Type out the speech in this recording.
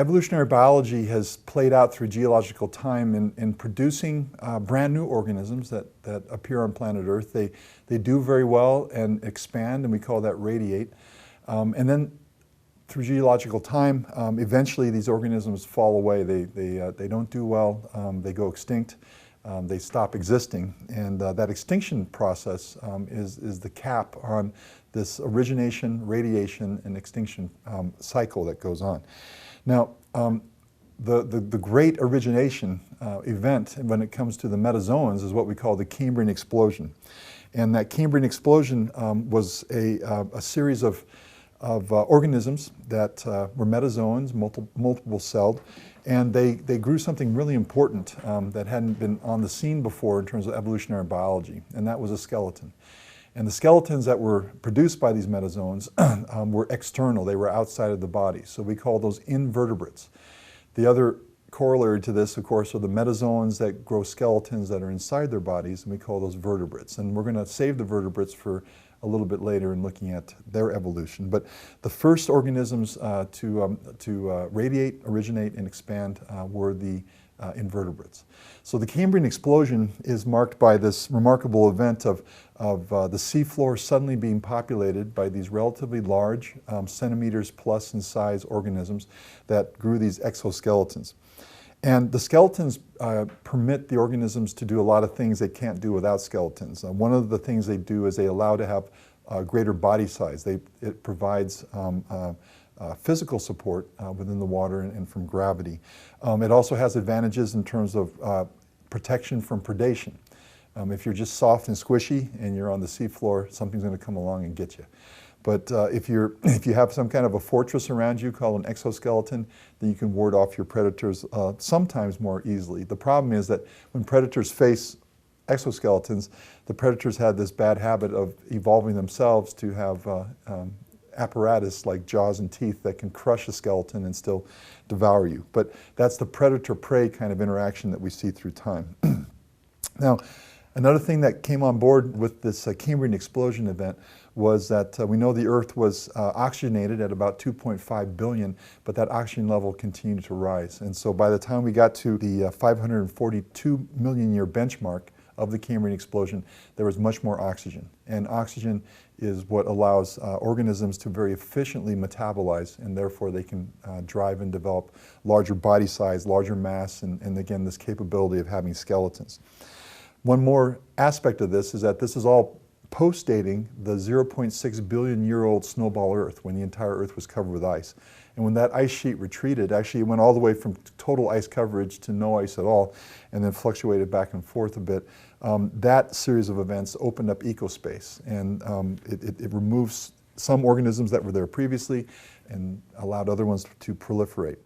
Evolutionary biology has played out through geological time in producing brand new organisms that appear on planet Earth. They do very well and expand, and we call that radiate. And then through geological time, eventually these organisms fall away. They don't do well, they go extinct, they stop existing. And that extinction process is the cap on this origination, radiation, and extinction cycle that goes on. Now, the great origination event when it comes to the metazoans is what we call the Cambrian Explosion. And that Cambrian Explosion was a series of organisms that were metazoans, multiple celled, and they grew something really important that hadn't been on the scene before in terms of evolutionary biology, and that was a skeleton. And the skeletons that were produced by these metazoans were external, they were outside of the body, so we call those invertebrates. The other corollary to this, of course, are the metazoans that grow skeletons that are inside their bodies, and we call those vertebrates. And we're going to save the vertebrates for a little bit later in looking at their evolution. But the first organisms to radiate, originate, and expand were the invertebrates. So the Cambrian Explosion is marked by this remarkable event of the seafloor suddenly being populated by these relatively large, centimeters plus in size organisms that grew these exoskeletons. And the skeletons permit the organisms to do a lot of things they can't do without skeletons. One of the things they do is they allow to have greater body size. It provides physical support within the water and from gravity. It also has advantages in terms of protection from predation. If you're just soft and squishy and you're on the seafloor, something's going to come along and get you. But if you have some kind of a fortress around you called an exoskeleton, then you can ward off your predators sometimes more easily. The problem is that when predators face exoskeletons, the predators had this bad habit of evolving themselves to have apparatus like jaws and teeth that can crush a skeleton and still devour you. But that's the predator-prey kind of interaction that we see through time. Now, another thing that came on board with this Cambrian Explosion event was that we know the Earth was oxygenated at about 2.5 billion, but that oxygen level continued to rise. And so by the time we got to the 542 million year benchmark of the Cambrian Explosion, there was much more oxygen. And oxygen is what allows organisms to very efficiently metabolize, and therefore they can drive and develop larger body size, larger mass, and again, this capability of having skeletons. One more aspect of this is that this is all post-dating the 0.6 billion year old snowball Earth, when the entire Earth was covered with ice. And when that ice sheet retreated, actually it went all the way from total ice coverage to no ice at all, and then fluctuated back and forth a bit. That series of events opened up ecospace, and it removes some organisms that were there previously and allowed other ones to proliferate.